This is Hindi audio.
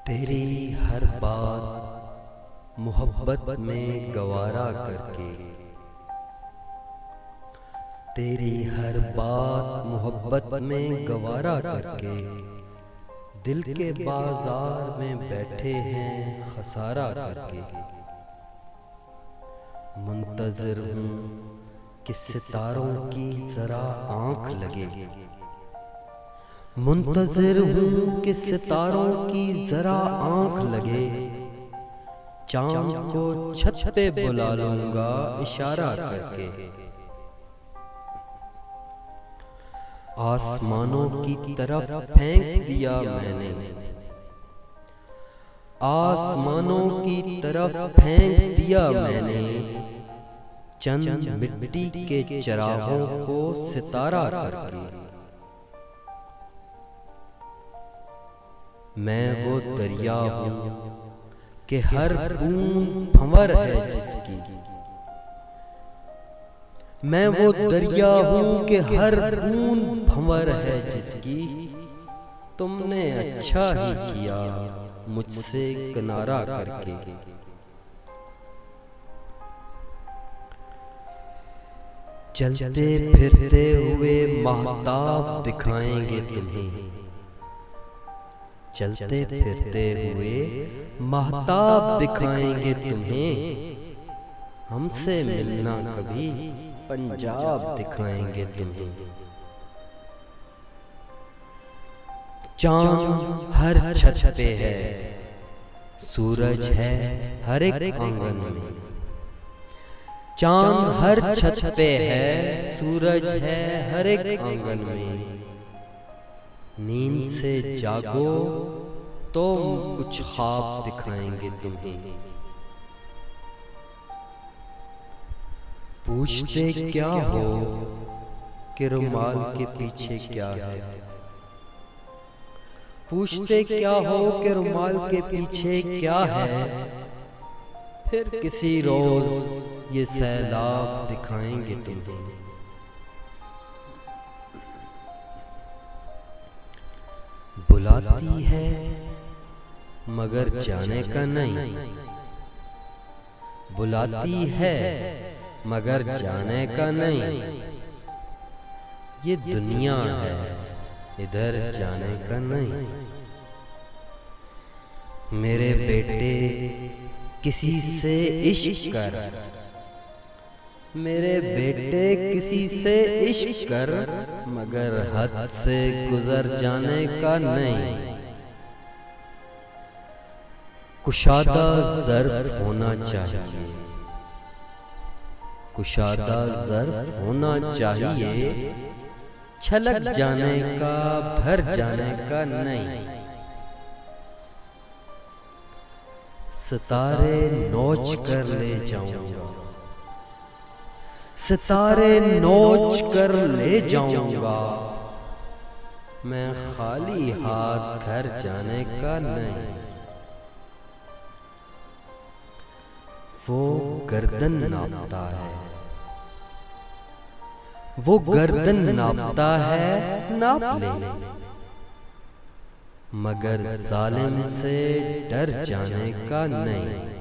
तेरी हर बात मोहब्बत में गवारा करके, तेरी हर बात मोहब्बत में गवारा करके दिल के बाजार में बैठे हैं खसारा करके। मुंतज़िर हूँ कि सितारों की जरा आँख लगे, मुंतज़िर हूँ कि सितारों की जरा आँख लगे। चाँद को छत पे बुला लूँगा इशारा करके। आसमानों की तरफ फेंक दिया मैंने, आसमानों की तरफ फेंक दिया मैंने चंद मिट्टी के चरागों को सितारा करके। मैं वो दरिया हूँ कि हर बूंद भंवर है जिसकी, मैं वो दरिया हूँ कि हर बूंद भंवर है जिसकी। तुमने अच्छा ही किया मुझसे किनारा करके। चलते फिरते हुए महताब दिखाएंगे तुम्हें, चलते फिरते हुए महताब दिखाएंगे तुम्हें। हमसे मिलना कभी पंजाब दिखाएंगे तुम्हें। चांद हर छत पे है, सूरज है हर एक आंगन में। चांद हर छत पे है, सूरज है हर एक आंगन में। नींद से जागो तो कुछ ख्वाब दिखाएंगे तुम्हें। पूछते क्या हो कि रुमाल के पीछे क्या है, पूछते क्या हो कि रुमाल के पीछे क्या है। फिर किसी रोज ये सैलाब दिखाएंगे तुम्हें। बुलाती है मगर जाने का नहीं, बुलाती है मगर जाने का नहीं। ये दुनिया है इधर जाने का नहीं। मेरे बेटे किसी से इश्क कर, मेरे बेटे किसी से इश्क कर, मगर हद से गुजर जाने का नहीं। कुशादा ज़र्फ़ होना चाहिए, कुशादा ज़र्फ़ होना चाहिए। छलक जाने का भर जाने का नहीं। सितारे नोच कर ले जाऊंगा, सितारे नोच कर ले जाऊंगा। मैं खाली हाथ घर जाने का नहीं। वो गर्दन नापता है, वो गर्दन नापता है, नाप ले। मगर जालिम से डर जाने का नहीं।